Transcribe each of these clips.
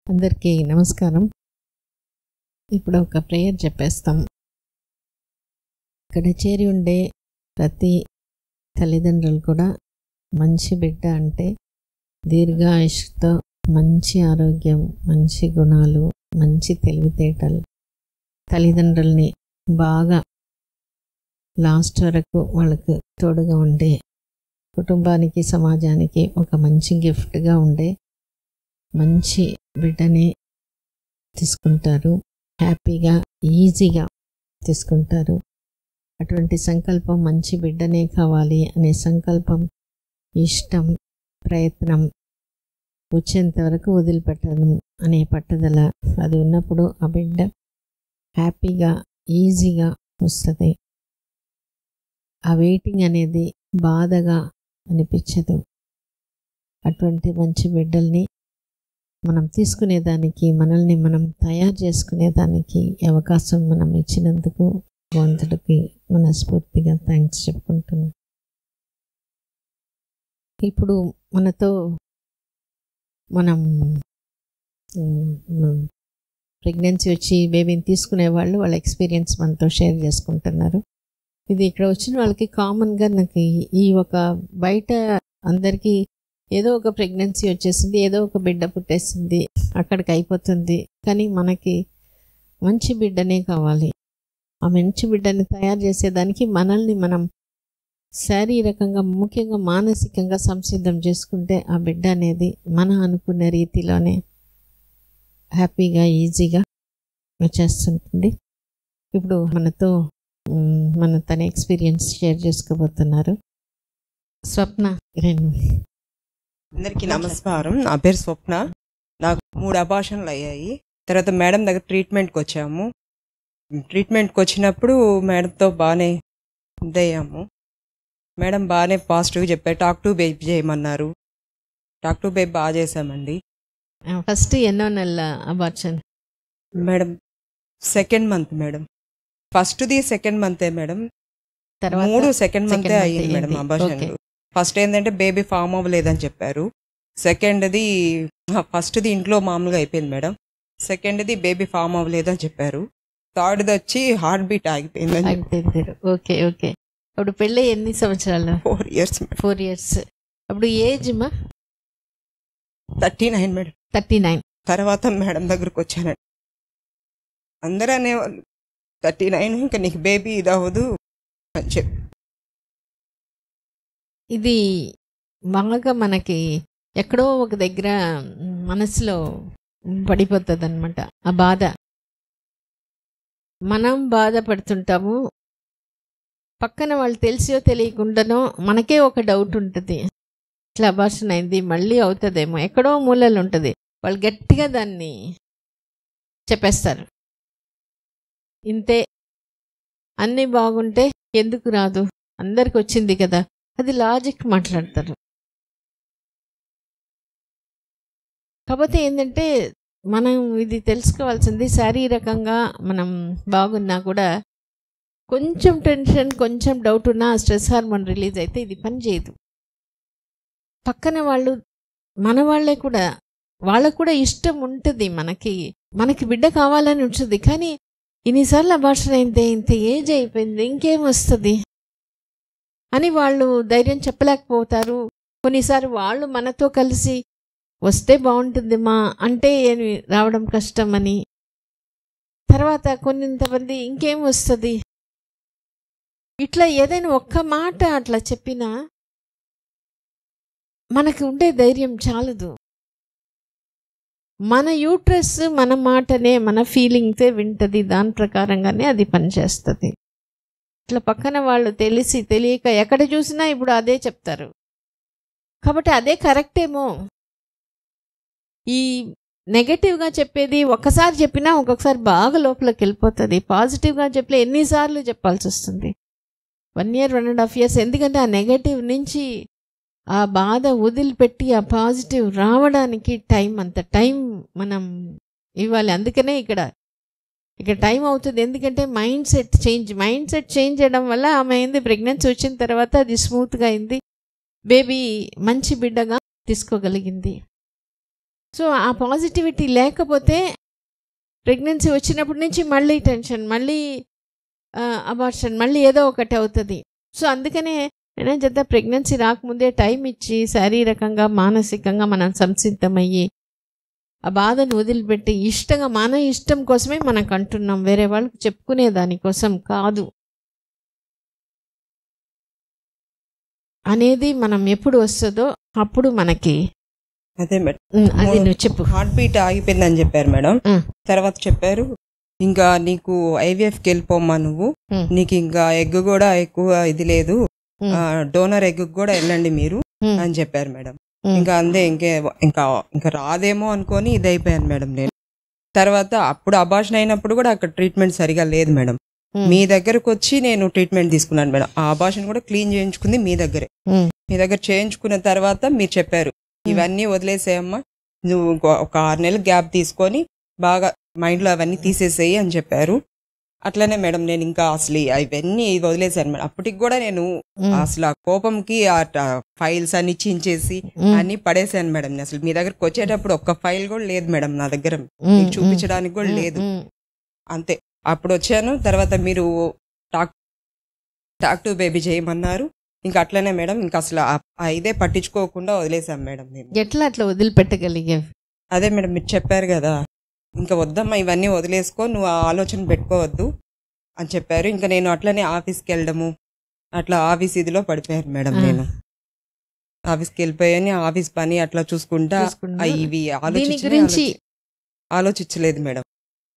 అందరికీ నమస్కారం. ఇప్పుడు ఒక ప్రేయర్ చెప్పేస్తాం. ఇక్కడ చేరి ఉండే ప్రతి తల్లిదండ్రులు కూడా మంచి బిడ్డ అంటే దీర్ఘాయుష్తో, మంచి ఆరోగ్యం, మంచి గుణాలు, మంచి తెలివితేటలు, తల్లిదండ్రుల్ని బాగా లాస్ట్ వరకు వాళ్ళకు తోడుగా ఉండే, కుటుంబానికి సమాజానికి ఒక మంచి గిఫ్ట్గా ఉండే మంచి బిడ్డని తీసుకుంటారు. హ్యాపీగా ఈజీగా తీసుకుంటారు. అటువంటి సంకల్పం మంచి బిడ్డనే కావాలి అనే సంకల్పం, ఇష్టం, ప్రయత్నం వచ్చేంత వరకు వదిలిపెట్టడం అనే పట్టుదల అది ఉన్నప్పుడు ఆ బిడ్డ హ్యాపీగా ఈజీగా వస్తుంది. ఆ వెయిటింగ్ అనేది బాధగా అనిపించదు. అటువంటి మంచి బిడ్డల్ని మనం తీసుకునేదానికి, మనల్ని మనం తయారు చేసుకునేదానికి అవకాశం మనం ఇచ్చినందుకు భగవంతుడికి మనస్ఫూర్తిగా థ్యాంక్స్ చెప్పుకుంటున్నాం. ఇప్పుడు మనతో మనం ప్రెగ్నెన్సీ వచ్చి బేబీని తీసుకునే వాళ్ళు వాళ్ళ ఎక్స్పీరియన్స్ మనతో షేర్ చేసుకుంటున్నారు. ఇది ఇక్కడ వచ్చిన వాళ్ళకి కామన్గా నాకు ఈ ఒక బయట అందరికీ ఏదో ఒక ప్రెగ్నెన్సీ వచ్చేసింది, ఏదో ఒక బిడ్డ పుట్టేసింది, అక్కడికి అయిపోతుంది. కానీ మనకి మంచి బిడ్డనే కావాలి. ఆ మంచి బిడ్డని తయారు చేసేదానికి మనల్ని మనం శారీరకంగా, ముఖ్యంగా మానసికంగా సంసిద్ధం చేసుకుంటే ఆ బిడ్డ అనేది మన అనుకున్న రీతిలోనే హ్యాపీగా ఈజీగా వచ్చేస్తుంటుంది. ఇప్పుడు మనతో తన ఎక్స్పీరియన్స్ షేర్ చేసుకోబోతున్నారు. స్వప్న. అందరికీ నమస్కారం. నా పేరు స్వప్న. నాకు 3 అబార్షన్లు అయ్యాయి. తర్వాత మేడం దగ్గర ట్రీట్మెంట్కి వచ్చాము. ట్రీట్మెంట్కి వచ్చినప్పుడు మేడంతో బాగానే ఇదయ్యాము. మేడం బాగానే పాజిటివ్గా చెప్పారు. టాక్ టు బేబీ చేయమన్నారు. టాక్ టు బేబీ బాగా చేశామండి. ఫస్ట్ ఎన్నో నెలల abortion? Madam 2nd month madam. ఫస్ట్ది 2nd మంతే మేడం. తర్వాత 3 2nd మంతే అయ్యింది మేడం అబార్షన్లు. ఫస్ట్ ఏంటంటే బేబీ ఫామ్ అవ్వలేదని చెప్పారు. సెకండ్ది ఫస్ట్ది ఇంట్లో మామూలుగా అయిపోయింది మేడం. సెకండ్ది బేబీ ఫామ్ అవ్వలేదని చెప్పారు. థర్డ్ది వచ్చి హార్ట్ బీట్ ఆగిపోయిందని. Okay okay. అప్పుడు పెళ్ళి ఎన్ని సంవత్సరాలు? 4 years. 4 years. అప్పుడు ఏజ్ మా 39 మేడం. 39. తర్వాత మేడం దగ్గరకు వచ్చానండి. అందరూ అనేవాళ్ళు 39 ఇంకా నీకు బేబీ ఇది అవ్వదు అని చెప్పి. ఇది బాగా మనకి ఎక్కడో ఒక దగ్గర మనసులో పడిపోతుంది అనమాట ఆ బాధ. మనం బాధపడుతుంటాము, పక్కన వాళ్ళు తెలిసో తెలియకుండానో మనకే ఒక డౌట్ ఉంటుంది, ఇట్లా అబార్షన్ అయింది మళ్ళీ అవుతుందేమో, ఎక్కడో మూలలు ఉంటుంది. వాళ్ళు గట్టిగా దాన్ని చెప్పేస్తారు, ఇంతే, అన్నీ బాగుంటే ఎందుకు రాదు, అందరికి వచ్చింది కదా, అది లాజిక్ మాట్లాడతారు. కాకపోతే ఏంటంటే మనం ఇది తెలుసుకోవాల్సింది, శారీరకంగా మనం బాగున్నా కూడా కొంచెం టెన్షన్, కొంచెం డౌట్ ఉన్నా స్ట్రెస్ హార్మోన్ రిలీజ్ అయితే ఇది పని చేయదు. పక్కన వాళ్ళు, మన వాళ్ళే కూడా, వాళ్ళకు కూడా ఇష్టం ఉంటుంది, మనకి బిడ్డ కావాలని ఉంటుంది. కానీ ఇన్నిసార్లు అబార్షన్ అయితే, ఇంత ఏజ్ అయిపోయింది, ఇంకేం వస్తుంది అని వాళ్ళు ధైర్యం చెప్పలేకపోతారు. కొన్నిసార్లు వాళ్ళు మనతో కలిసి వస్తే బాగుంటుంది మా అంటే రావడం కష్టం అని. తర్వాత కొంతమంది ఇంకేం వస్తుంది, ఇట్లా ఏదైనా ఒక్క మాట అట్లా చెప్పినా మనకు ఉండే ధైర్యం చాలదు. మన యూట్రస్ మన మాటనే, మన ఫీలింగ్సే వింటది, దాని ప్రకారంగానే అది పనిచేస్తుంది. ఇట్లా పక్కన వాళ్ళు తెలిసి తెలియక ఎక్కడ చూసినా ఇప్పుడు అదే చెప్తారు. కాబట్టి అదే కరెక్టేమో. ఈ నెగటివ్గా చెప్పేది ఒక్కసారి చెప్పినా ఒక్కొక్కసారి బాగా లోపలికి వెళ్ళిపోతుంది. పాజిటివ్గా చెప్పలే ఎన్నిసార్లు చెప్పాల్సి వస్తుంది. 1 year 1.5 years. ఎందుకంటే ఆ నెగటివ్ నుంచి ఆ బాధ వదిలిపెట్టి ఆ పాజిటివ్ రావడానికి అంత టైం మనం ఇవ్వాలి. అందుకనే ఇక్కడ టైం అవుతుంది. ఎందుకంటే మైండ్ సెట్ చేంజ్ చేయడం వల్ల ఆమె అయింది. ప్రెగ్నెన్సీ వచ్చిన తర్వాత అది స్మూత్గా అయింది, బేబీ మంచి బిడ్డగా తీసుకోగలిగింది. సో ఆ పాజిటివిటీ లేకపోతే ప్రెగ్నెన్సీ వచ్చినప్పటి నుంచి మళ్ళీ టెన్షన్, మళ్ళీ అబార్షన్, మళ్ళీ ఏదో ఒకటి అవుతుంది. సో అందుకనే నేనేం చెప్తా, ప్రెగ్నెన్సీ రాకముందే టైం ఇచ్చి శారీరకంగా మానసికంగా మనం సంసిద్ధమయ్యి ఆ బాధను వదిలిపెట్టి ఇష్టంగా మన ఇష్టం కోసమే మనం కంటున్నాం, వేరే వాళ్ళకి చెప్పుకునే దానికోసం కాదు అనేది మనం ఎప్పుడు వస్తుందో అప్పుడు మనకి అదే మేడం, అది నువ్వు చెప్పు. హార్ట్ బీట్ ఆగిపోయిందని చెప్పారు మేడం. తర్వాత చెప్పారు ఇంకా నీకు ఐవీఎఫ్కి వెళ్ళిపోమ్మా, నువ్వు నీకు ఇంకా ఎగ్ కూడా ఎక్కువ ఇది లేదు, డోనర్ ఎగ్ కూడా వెళ్ళండి మీరు అని చెప్పారు మేడం. ఇంకా అందే ఇంకా ఇంకా రాదేమో అనుకొని ఇది అయిపోయాను మేడం నేను. తర్వాత అప్పుడు అబార్షన్ అయినప్పుడు కూడా అక్కడ ట్రీట్మెంట్ సరిగా లేదు మేడం. మీ దగ్గరకు వచ్చి నేను ట్రీట్మెంట్ తీసుకున్నాను మేడం. ఆ అబార్షన్ కూడా క్లీన్ చేయించుకుంది మీ దగ్గరే. మీ దగ్గర చేయించుకున్న తర్వాత మీరు చెప్పారు ఇవన్నీ వదిలేసేయమ్మా, నువ్వు ఒక 6 నెలలు గ్యాప్ తీసుకొని బాగా మైండ్లో అవన్నీ తీసేసేయి అని చెప్పారు. అట్లనే మేడం నేను ఇంకా అసలు అవన్నీ వదిలేసాను మేడం. అప్పటికి కూడా నేను అసలు ఆ కోపంకి ఆ ఫైల్స్ అన్ని చించేసి అన్ని పడేసాను మేడం. అసలు మీ దగ్గరకు వచ్చేటప్పుడు ఒక్క ఫైల్ కూడా లేదు మేడం నా దగ్గర, మీకు చూపించడానికి కూడా లేదు. అంతే, అప్పుడు వచ్చాను. తర్వాత మీరు టాక్ టు బేబీ చేయమన్నారు. ఇంకా అట్లనే మేడం ఇంకా అసలు ఇదే పట్టించుకోకుండా వదిలేసాం మేడం. మేము ఎట్లా అట్లా వదిలిపెట్టగలిగే? అదే మేడం మీరు చెప్పారు కదా, ఇంకా వద్దమ్మా ఇవన్నీ వదిలేసుకో, నువ్వు ఆ ఆలోచన పెట్టుకోవద్దు అని చెప్పారు. ఇంకా నేను అట్లనే ఆఫీస్కి వెళ్ళడము అట్లా ఆఫీస్ ఇదిలో పడిపోయాను మేడం. నేను ఆఫీస్కి వెళ్ళిపోయాను, ఆఫీస్ పని అట్లా చూసుకుంటా ఇవి ఆలోచించలేదు మేడం.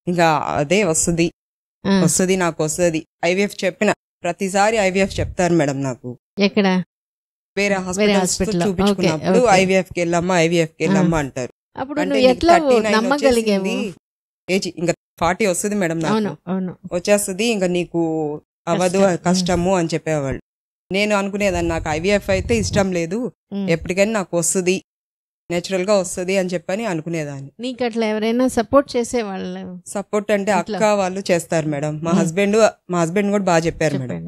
ఇంకా అదే వస్తుంది నాకు వస్తుంది. ఐవీఎఫ్ చెప్పిన ప్రతిసారి ఐవీఎఫ్ చెప్తారు మేడం నాకు. ఎక్కడ? వేరే హాస్పిటల్ చూపించుకున్నప్పుడు ఐవీఎఫ్కి వెళ్ళమ్మా అంటారు. అప్పుడు ఎట్లా నమ్మగలిగేది? ఏజ్ ఇంకా 40 వస్తుంది మేడం నాకు, వచ్చేస్తుంది, ఇంకా నీకు అవ్వదు, కష్టము అని చెప్పేవాళ్ళు. నేను అనుకునేదాన్ని నాకు ఐవీఎఫ్ అయితే ఇష్టం లేదు, ఎప్పటికైనా నాకు వస్తుంది, నేచురల్ గా వస్తుంది అని చెప్పని అనుకునేదాన్ని. నీకు అట్లా ఎవరైనా సపోర్ట్ చేసేవాళ్ళు? సపోర్ట్ అంటే అక్క వాళ్ళు చేస్తారు మేడం. మా హస్బెండ్ కూడా బాగా చెప్పారు మేడం,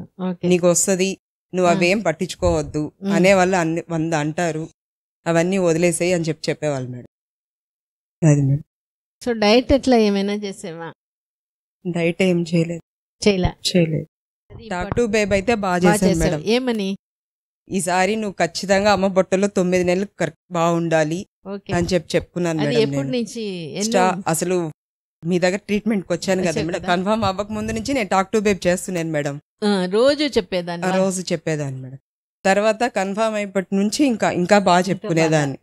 నీకు వస్తుంది, నువ్వు అవేం పట్టించుకోవద్దు అనే వాళ్ళు 100 అంటారు, అవన్నీ వదిలేసాయి అని చెప్పేవాళ్ళు మేడం. అది మేడం. సో డైట్ ఎట్లా ఏమైనా చేసేవా? డైట్ ఏం చేయలేదు. టాక్ టు బేబీ అయితే బాగా చేశాను మేడం. ఏమని? ఈసారి నువ్వు ఖచ్చితంగా అమ్మ బొట్టలో 9 నెలలు బాగుండాలి అని చెప్పుకున్నాను మేడం. అసలు మీ దగ్గర ట్రీట్మెంట్ కి వచ్చాను కదా మేడం, కన్ఫర్మ్ అవ్వక ముందు నుంచి నేను టాక్ టు బేబీ చేస్తున్నాను మేడం. రోజు చెప్పేదాన్ని మేడం. తర్వాత కన్ఫర్మ్ అయినప్పటి నుంచి ఇంకా బాగా చెప్పుకునేదాన్ని.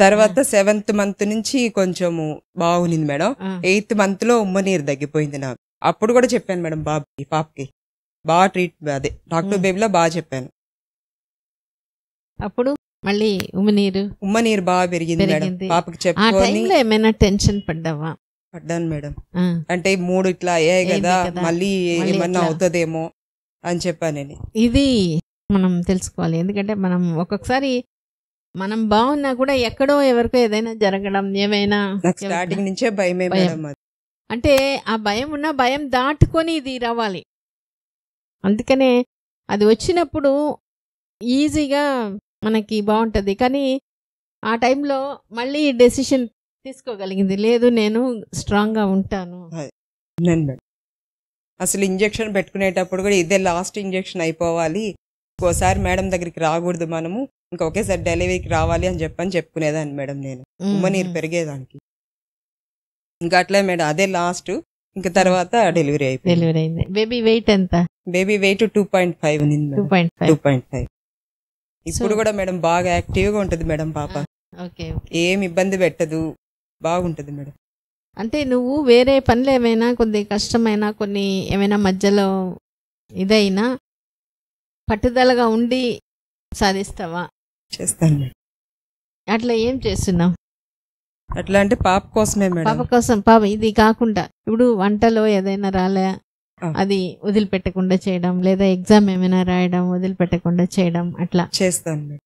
తర్వాత 7th మంత్ నుంచి కొంచెము బాగుంది మేడం. 8th మంత్ లో ఉమ్మనీరు తగ్గిపోయింది నాకు. అప్పుడు కూడా చెప్పాను మేడం పాపకి బాగా అదే టాక్ టు బేబీలో బాగా చెప్పాను. అప్పుడు మళ్ళీ ఉమ్మనీరు బాగా పెరిగింది మేడం. పాపకి చెప్పుకొని ఏమైనా టెన్షన్ పడ్డావా? పడ్డాను మేడం. అంటే 3 ఇట్లా అయ్యాయి కదా, మళ్ళీ ఏమన్నా అవుతుందేమో అని చెప్పానని. ఇది మనం తెలుసుకోవాలి. ఎందుకంటే మనం ఒక్కొక్కసారి మనం బాగున్నా కూడా ఎక్కడో ఎవరికో ఏదైనా జరగడం, ఏమైనా స్టార్టింగ్ నుంచే భయమే మేడం. అంటే ఆ భయం ఉన్న భయం దాటుకొని ఇది రావాలి. అందుకనే అది వచ్చినప్పుడు ఈజీగా మనకి బాగుంటుంది. కానీ ఆ టైంలో మళ్ళీ డెసిషన్ తీసుకోగలిగింది, లేదు నేను స్ట్రాంగ్గా ఉంటాను. అసలు ఇంజెక్షన్ పెట్టుకునేటప్పుడు కూడా ఇదే లాస్ట్ ఇంజెక్షన్ అయిపోవాలి, ఇంకోసారి మేడం దగ్గరికి రాకూడదు మనము, ఇంకా ఒకేసారి డెలివరీకి రావాలి అని చెప్పుకునేదాన్ని మేడం. నేను ఉమ్మనీరు పెరిగేదానికి ఇంకా అట్లే మేడం, అదే లాస్ట్. ఇంకా తర్వాత డెలివరీ అయింది. బేబీ వెయిట్ ఎంత? బేబీ వెయిట్ 2.5 ఉంది. 2.5. ఇప్పుడు కూడా మేడం బాగా యాక్టివ్గా ఉంటుంది మేడం పాప. ఏం ఇబ్బంది పెట్టదు, బాగుంటుంది మేడం. అంటే నువ్వు వేరే పనులు ఏమైనా కొద్ది కష్టమైనా కొన్ని ఏమైనా మధ్యలో ఇదైనా పట్టుదలగా ఉండి సాధిస్తావా? చేస్తాను మేడం. అట్లా ఏం చేస్తున్నావు? అట్లా అంటే పాప కోసమే మేడం. పాప కోసం. పాప ఇది కాకుండా ఇప్పుడు వంటలో ఏదైనా రాలే అది వదిలిపెట్టకుండా చేయడం, లేదా ఎగ్జామ్ ఏమైనా రాయడం వదిలిపెట్టకుండా చేయడం, అట్లా చేస్తాను మేడం.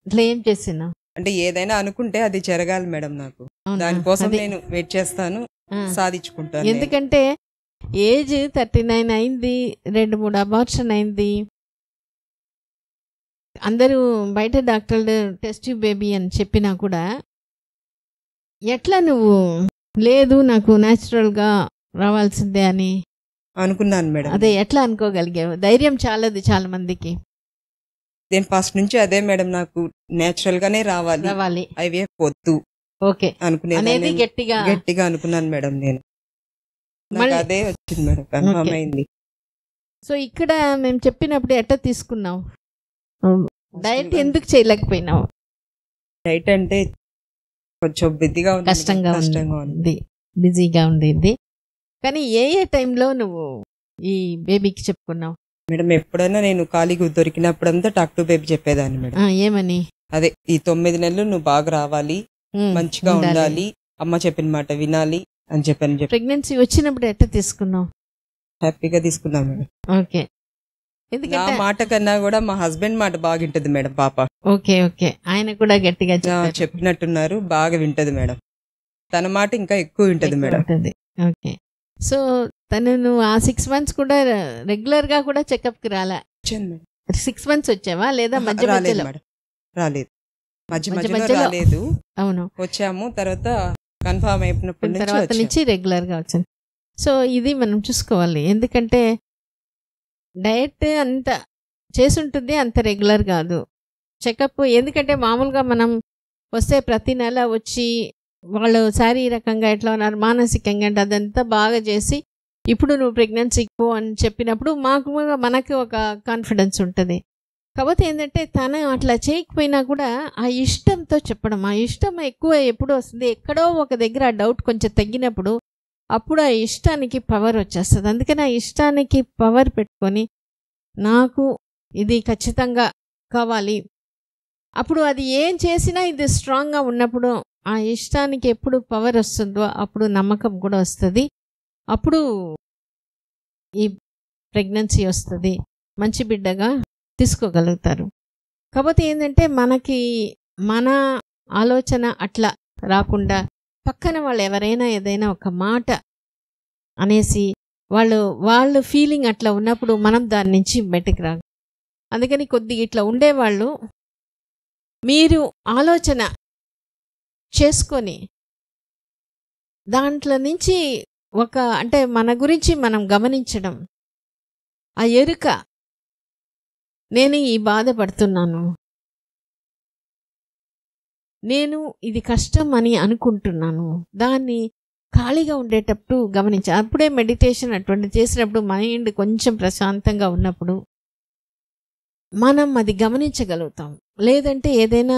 అట్లా ఏం చేస్తున్నావు? అంటే ఏదైనా అనుకుంటే అది జరగాలి మేడం. నాకు దానికోసం నేను వెయిట్ చేస్తాను, సాధించుకుంటాను. ఎందుకంటే ఏజ్ 39 అయింది, 2-3 అబార్షన్ అయింది. అందరూ బయట డాక్టర్లు టెస్ట్ బేబీ అని చెప్పినా కూడా ఎట్లా నువ్వు లేదు నాకు న్యాచురల్గా రావాల్సిందే అని అనుకున్నాను మేడం. అదే ఎట్లా అనుకోగలిగావు? ధైర్యం చాలదు చాలా మందికి. నేను ఫస్ట్ నుంచి అదే మేడం, నాకు నేచురల్ గానే రావాలి, ఐవీఎఫ్ వద్దు ఓకే అనేది గట్టిగా అనుకున్నాను మేడం. నేను నాకు అదే వచ్చింది మేడం, కన్ఫర్మ్ అయింది. సో ఇక్కడ మేము చెప్పినప్పుడు ఎట్లా తీసుకున్నావు? డైట్ ఎందుకు చేయలేకపోయినావు? డైట్ అంటే కొంచెం కష్టంగా ఉంది, బిజీగా ఉంది. కానీ ఏ టైంలో నువ్వు ఈ బేబీకి చెప్పుకున్నావు మేడం? ఎప్పుడైనా నేను ఖాళీగా దొరికినప్పుడంతా టాక్ టు బేబీ చెప్పేదాన్ని మేడం. ఏమని? అదే ఈ 9 నెలలు నువ్వు బాగా రావాలి, మంచిగా ఉండాలి, అమ్మ చెప్పిన మాట వినాలి అని చెప్పాను. ప్రెగ్నెన్సీ వచ్చినప్పుడు ఎట్లా తీసుకున్నావు? హ్యాపీగా తీసుకున్నాం మేడం. ఓకే. నా మాట కన్నా కూడా మా హస్బెండ్ మాట బాగా వింటది మేడం పాప. ఓకే ఓకే, ఆయన కూడా గట్టిగా చెప్పినట్టున్నారు, బాగా వింటది మేడం. తన మాట ఇంకా ఎక్కువ వింటది మేడం. ఓకే. సో తను ఆ 6 months కూడా రెగ్యులర్ గా కూడా చెకప్ కి రాలే? 6 months వచ్చావా లేదా మధ్య మధ్యలో? రాలేదు, మధ్య రాలేదు. అవును, వచ్చాము తర్వాత కన్ఫర్మ్ అయిపోయినప్పటి తర్వాత నుంచి రెగ్యులర్ గా వచ్చింది. సో ఇది మనం చూసుకోవాలి, ఎందుకంటే డయట్ అంత చేసుంటుంది, అంత రెగ్యులర్ కాదు చెకప్. ఎందుకంటే మామూలుగా మనం వస్తే ప్రతి నెల వచ్చి వాళ్ళు శారీరకంగా ఎట్లా ఉన్నారు, మానసికంగా అంటే అదంతా బాగా చేసి ఇప్పుడు నువ్వు ప్రెగ్నెన్సీకి పో అని చెప్పినప్పుడు మనకు ఒక కాన్ఫిడెన్స్ ఉంటుంది. కాకపోతే ఏంటంటే తను అట్లా చేయకపోయినా కూడా ఆ ఇష్టంతో చెప్పడం, ఆ ఇష్టం ఎక్కువ ఎప్పుడు వస్తుంది, ఎక్కడో ఒక దగ్గర ఆ డౌట్ కొంచెం తగ్గినప్పుడు అప్పుడు ఆ ఇష్టానికి పవర్ వచ్చేస్తుంది. అందుకని ఆ ఇష్టానికి పవర్ పెట్టుకొని నాకు ఇది ఖచ్చితంగా కావాలి, అప్పుడు అది ఏం చేసినా ఇది స్ట్రాంగ్గా ఉన్నప్పుడు ఆ ఇష్టానికి ఎప్పుడు పవర్ వస్తుందో అప్పుడు నమ్మకం కూడా వస్తుంది, అప్పుడు ఈ ప్రెగ్నెన్సీ వస్తుంది, మంచి బిడ్డగా తీసుకోగలుగుతారు. కాకపోతే ఏంటంటే మనకి మన ఆలోచన అట్లా రాకుండా పక్కన వాళ్ళు ఎవరైనా ఏదైనా ఒక మాట అనేసి వాళ్ళు ఫీలింగ్ అట్లా ఉన్నప్పుడు మనం దాని నుంచి బయటకు రా. అందుకని కొద్దిగా ఇట్లా ఉండేవాళ్ళు మీరు ఆలోచన చేసుకొని దాంట్లో నుంచి అంటే మన గురించి మనం గమనించడం, ఆ ఎరుక, నేను ఈ బాధపడుతున్నాను, నేను ఇది కష్టం అని అనుకుంటున్నాను, దాన్ని ఖాళీగా ఉండేటప్పుడు గమనించ. అప్పుడే మెడిటేషన్ అటువంటి చేసినప్పుడు మైండ్ కొంచెం ప్రశాంతంగా ఉన్నప్పుడు మనం అది గమనించగలుగుతాం. లేదంటే ఏదైనా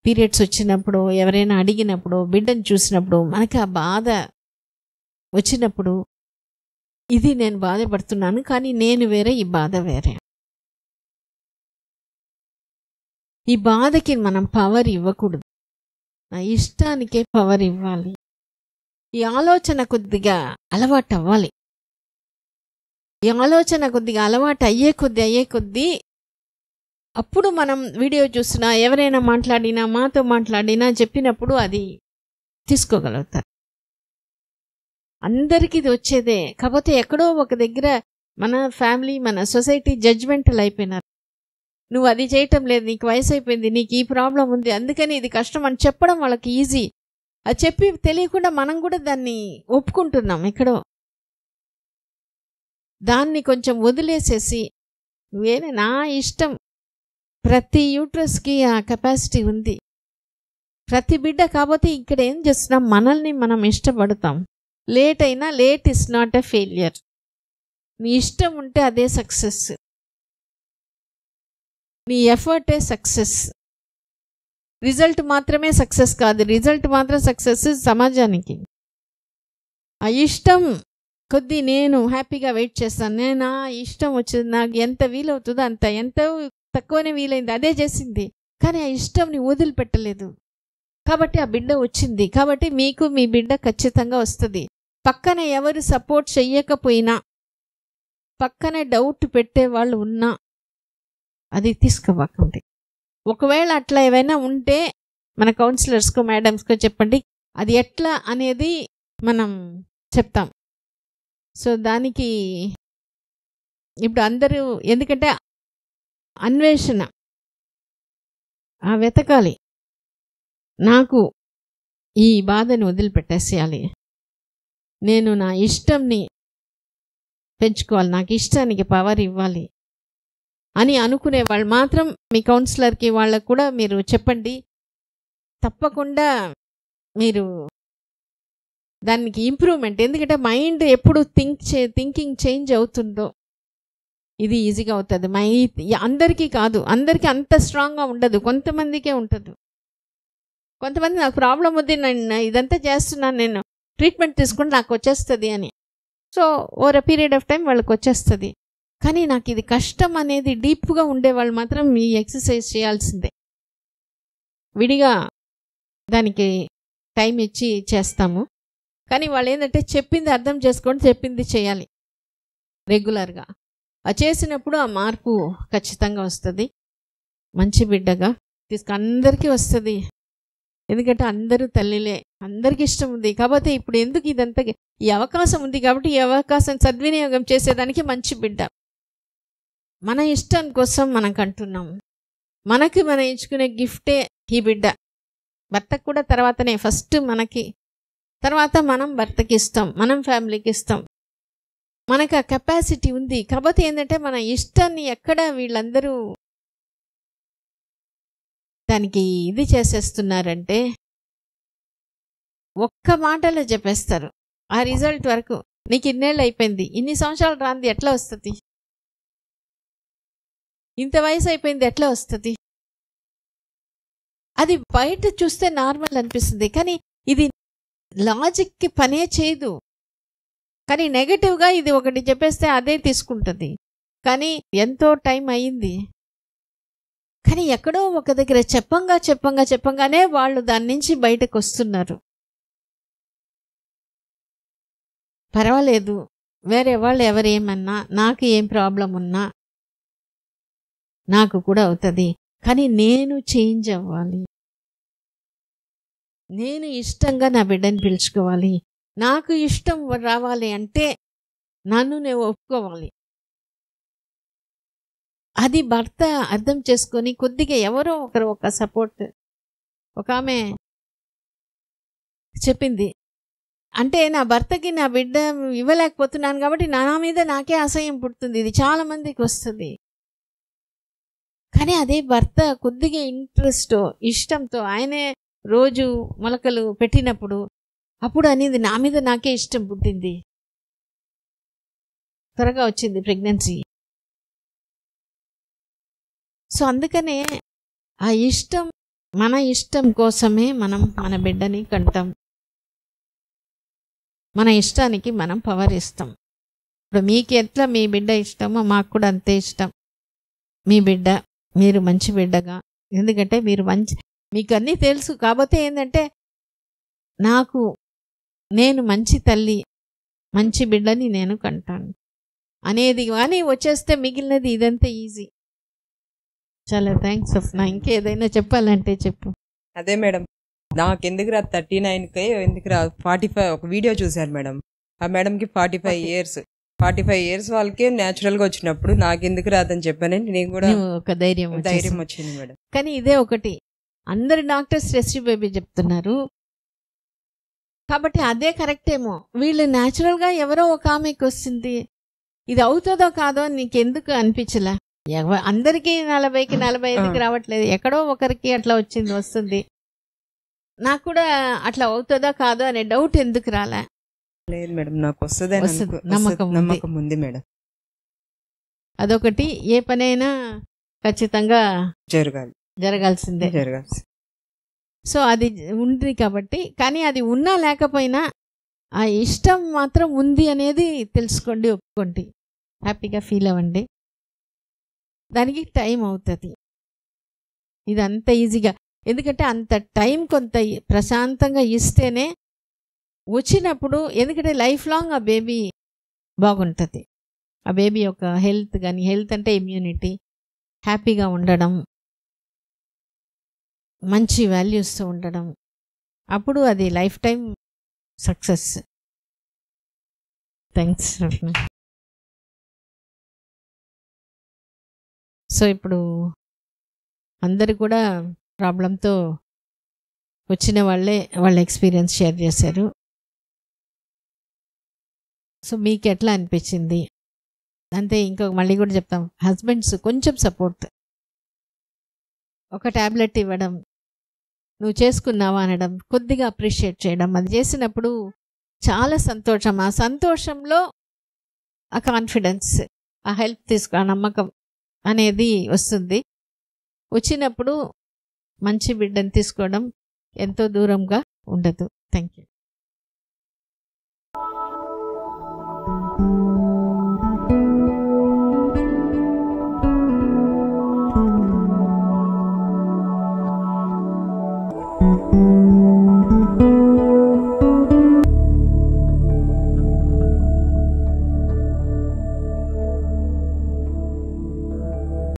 పీరియడ్స్ వచ్చినప్పుడు, ఎవరైనా అడిగినప్పుడు, బిడ్డను చూసినప్పుడు మనకి ఆ బాధ వచ్చినప్పుడు ఇది నేను బాధపడుతున్నాను కానీ నేను వేరే, ఈ బాధ వేరే. ఈ బాధకి మనం పవర్ ఇవ్వకూడదు, నా ఇష్టానికే పవర్ ఇవ్వాలి. ఈ ఆలోచన కొద్దిగా అలవాటు అవ్వాలి. ఈ ఆలోచన కొద్దిగా అలవాటు అయ్యే కొద్దీ అప్పుడు మనం వీడియో చూసినా, ఎవరైనా మాట్లాడినా, మాతో మాట్లాడినా చెప్పినప్పుడు అది తీసుకోగలుగుతారు. అందరికీ ఇది వచ్చేదే. కాకపోతే ఎక్కడో ఒక దగ్గర మన ఫ్యామిలీ, మన సొసైటీ జడ్జ్మెంటల్ అయిపోయినారు. నువ్వు అది చేయటం లేదు, నీకు వయసు అయిపోయింది, నీకు ఈ ప్రాబ్లం ఉంది, అందుకని ఇది కష్టం అని చెప్పడం వాళ్ళకి ఈజీ. అది చెప్పి తెలియకుండా మనం కూడా దాన్ని ఒప్పుకుంటున్నాం ఎక్కడో. దాన్ని కొంచెం వదిలేసేసి నువ్వేనా, నా ఇష్టం, ప్రతి యూట్రస్కి ఆ కెపాసిటీ ఉంది, ప్రతి బిడ్డ. కాబట్టి ఇక్కడ ఏం చేస్తున్నాం, మనల్ని మనం ఇష్టపడతాం. లేట్ అయినా late is not a failure. నీ ఇష్టం ఉంటే అదే సక్సెస్, నీ ఎఫర్టే సక్సెస్. రిజల్ట్ మాత్రమే సక్సెస్ కాదు, రిజల్ట్ మాత్రం సక్సెస్ సమాజానికి. ఆ ఇష్టం కొద్దీ నేను హ్యాపీగా వెయిట్ చేస్తాను, నేను నా ఇష్టం వచ్చింది, నాకు ఎంత వీలవుతుందో అంత, ఎంత తక్కువనే వీలైంది అదే చేసింది, కానీ ఆ ఇష్టంని వదిలిపెట్టలేదు. కాబట్టి ఆ బిడ్డ వచ్చింది. కాబట్టి మీకు మీ బిడ్డ ఖచ్చితంగా వస్తుంది. పక్కన ఎవరు సపోర్ట్ చెయ్యకపోయినా, పక్కన డౌట్ పెట్టే వాళ్ళు ఉన్నా అది తీసుకోవాకండి. ఒకవేళ అట్లా ఏవైనా ఉంటే మన కౌన్సిలర్స్కో మేడమ్స్కో చెప్పండి, అది ఎట్లా అనేది మనం చెప్తాం. సో దానికి ఇప్పుడు అందరూ, ఎందుకంటే అన్వేషణ వెతకాలి. నాకు ఈ బాధని వదిలిపెట్టేసేయాలి. నేను నా ఇష్టంని పెంచుకోవాలి, నాకు ఇష్టానికి పవర్ ఇవ్వాలి అని అనుకునే వాళ్ళు మాత్రం మీ కౌన్సిలర్కి వాళ్ళకు కూడా మీరు చెప్పండి. తప్పకుండా మీరు దానికి ఇంప్రూవ్మెంట్, ఎందుకంటే మైండ్ ఎప్పుడు థింకింగ్ చేంజ్ అవుతుందో ఇది ఈజీగా అవుతుంది. అందరికీ కాదు, అందరికీ అంత స్ట్రాంగ్గా ఉండదు, కొంతమందికే ఉంటుంది. కొంతమంది నాకు ప్రాబ్లం ఉంది, నేను ఇదంతా చేస్తున్నాను, నేను ట్రీట్మెంట్ తీసుకుంటే నాకు వచ్చేస్తుంది అని. So over a period of time వాళ్ళకి వచ్చేస్తుంది. కానీ నాకు ఇది కష్టం అనేది డీప్గా ఉండేవాళ్ళు మాత్రం ఈ ఎక్సర్సైజ్ చేయాల్సిందే. విడిగా దానికి టైం ఇచ్చి చేస్తాము. కానీ వాళ్ళు ఏంటంటే చెప్పింది అర్థం చేసుకొని చెప్పింది చేయాలి రెగ్యులర్గా. అది చేసినప్పుడు ఆ మార్పు ఖచ్చితంగా వస్తుంది. మంచి బిడ్డగా అందరికీ వస్తుంది, ఎందుకంటే అందరూ తల్లిలే, అందరికీ ఇష్టం ఉంది. కాకపోతే ఇప్పుడు ఎందుకు ఇదంతా, ఈ అవకాశం ఉంది కాబట్టి ఈ అవకాశం సద్వినియోగం చేసేదానికి మంచి బిడ్డ. మన ఇష్టం కోసం మనం కంటున్నాం, మనకి మనం ఇచ్చుకునే గిఫ్టే ఈ బిడ్డ. భర్తకు కూడా తర్వాతనే, ఫస్ట్ మనకి, తర్వాత మనం భర్తకి ఇస్తాం, మనం ఫ్యామిలీకి ఇస్తాం. మనకు ఆ కెపాసిటీ ఉంది. కాకపోతే ఏంటంటే మన ఇష్టాన్ని ఎక్కడ వీళ్ళందరూ దానికి ఇది చేసేస్తున్నారంటే ఒక్క మాటలో చెప్పేస్తారు. ఆ రిజల్ట్ వరకు నీకు ఇన్నేళ్ళు అయిపోయింది, ఇన్ని సంవత్సరాలు రాంది ఎట్లా వస్తుంది, ఇంత వయసు అయిపోయింది ఎట్లా వస్తుంది. అది బయట చూస్తే నార్మల్ అనిపిస్తుంది, కానీ ఇది లాజిక్కి పనే చేయదు. కానీ నెగటివ్గా ఇది ఒకటి చెప్పేస్తే అదే తీసుకుంటుంది. కానీ ఎంతో టైం అయ్యింది, కానీ ఎక్కడో ఒక దగ్గర చెప్పంగానే వాళ్ళు దాని నుంచి బయటకు వస్తున్నారు. పర్వాలేదు, వేరే వాళ్ళు ఎవరేమన్నా, నాకు ఏం ప్రాబ్లం ఉన్నా నాకు కూడా అవుతుంది, కానీ నేను చేంజ్ అవ్వాలి, నేను ఇష్టంగా నా బిడ్డని పిలుచుకోవాలి, నాకు ఇష్టం రావాలి అంటే నన్ను నేను ఒప్పుకోవాలి. అది భర్త అర్థం చేసుకొని కొద్దిగా ఎవరో ఒకరు ఒక సపోర్ట్. ఒక ఆమె చెప్పింది, అంటే నా భర్తకి నా బిడ్డ ఇవ్వలేకపోతున్నాను కాబట్టి నా మీద నాకే అసహ్యం పుడుతుంది, ఇది చాలా మందికి వస్తుంది. కానీ అదే భర్త కొద్దిగా ఇంట్రెస్ట్ ఇష్టంతో ఆయనే రోజు మొలకలు పెట్టినప్పుడు అప్పుడు అనేది నా మీద నాకే ఇష్టం పుట్టింది, త్వరగా వచ్చింది ప్రెగ్నెన్సీ. సో అందుకనే ఆ ఇష్టం, మన ఇష్టం కోసమే మనం మన బిడ్డని కంటాం, మన ఇష్టానికి మనం పవర్ ఇస్తాం. ఇప్పుడు మీకు ఎట్లా మీ బిడ్డ ఇష్టమో మాకు కూడా అంతే ఇష్టం మీ బిడ్డ. మీరు మంచి బిడ్డగా, ఎందుకంటే మీరు మంచి, మీకు అన్నీ తెలుసు. కాకపోతే ఏంటంటే నేను మంచి తల్లి, మంచి బిడ్డని నేను కంటాను అనేది కానీ వచ్చేస్తే మిగిలినది ఇదంతా ఈజీ. చాలా థ్యాంక్స్ స్వప్న. ఇంకేదైనా చెప్పాలంటే చెప్పు. అదే మేడం, నాకు ఎందుకు రా 39కి ఎందుకు రా 45, ఒక వీడియో చూశాను మేడం. ఆ మేడంకి 45 ఇయర్స్ వాళ్ళకే న్యాచురల్గా వచ్చినప్పుడు నాకు ఎందుకు రాదని చెప్పానండి. నేను కూడా ఒక ధైర్యం వచ్చింది మేడం. కానీ ఇదే ఒకటి, అందరు డాక్టర్స్ రెసిపీ బేబీ చెప్తున్నారు కాబట్టి అదే కరెక్ట్ ఏమో. వీళ్ళు న్యాచురల్గా ఎవరో ఒక ఆమెకి వస్తుంది, ఇది అవుతుందో కాదో నీకెందుకు అనిపించలే? అందరికీ 40కి 45కి రావట్లేదు, ఎక్కడో ఒకరికి అట్లా వస్తుంది. నాకు కూడా అట్లా అవుతుందో కాదో అనే డౌట్ ఎందుకు రాలే? లేదు మేడం, నాకు వస్తుంది నమ్మకం ఉంది మేడం. అదొకటి, ఏ పనైనా ఖచ్చితంగా జరగాల్సిందే. సో అది ఉంది కాబట్టి, కానీ అది ఉన్నా లేకపోయినా ఆ ఇష్టం మాత్రం ఉంది అనేది తెలుసుకోండి, ఒప్పుకోండి, హ్యాపీగా ఫీల్ అవ్వండి. దానికి టైం అవుతుంది, ఇది అంత ఈజీగా, ఎందుకంటే అంత టైం కొంత ప్రశాంతంగా ఇస్తేనే వచ్చినప్పుడు, ఎందుకంటే లైఫ్ లాంగ్ ఆ బేబీ బాగుంటుంది. ఆ బేబీ యొక్క హెల్త్ కానీ, హెల్త్ అంటే ఇమ్యూనిటీ, హ్యాపీగా ఉండడం, మంచి వాల్యూస్తో ఉండడం, అప్పుడు అది లైఫ్ టైం సక్సెస్. థ్యాంక్స్ రత్న. సో ఇప్పుడు అందరు కూడా ప్రాబ్లంతో వచ్చిన వాళ్ళే వాళ్ళ ఎక్స్పీరియన్స్ షేర్ చేశారు. సో మీకు ఎట్లా అనిపించింది? అంతే, ఇంకొక మళ్ళీ కూడా చెప్తాం, హస్బెండ్స్ కొంచెం సపోర్ట్, ఒక ట్యాబ్లెట్ ఇవ్వడం, నువ్వు చేసుకున్నావా అనడం, కొద్దిగా అప్రిషియేట్ చేయడం, అది చేసినప్పుడు చాలా సంతోషం. ఆ సంతోషంలో ఆ కాన్ఫిడెన్స్, ఆ హెల్ప్ ఆ నమ్మకం అనేది వస్తుంది. వచ్చినప్పుడు మంచి బిడ్డను తీసుకోవడం ఎంతో దూరంగా ఉండదు. Thank you.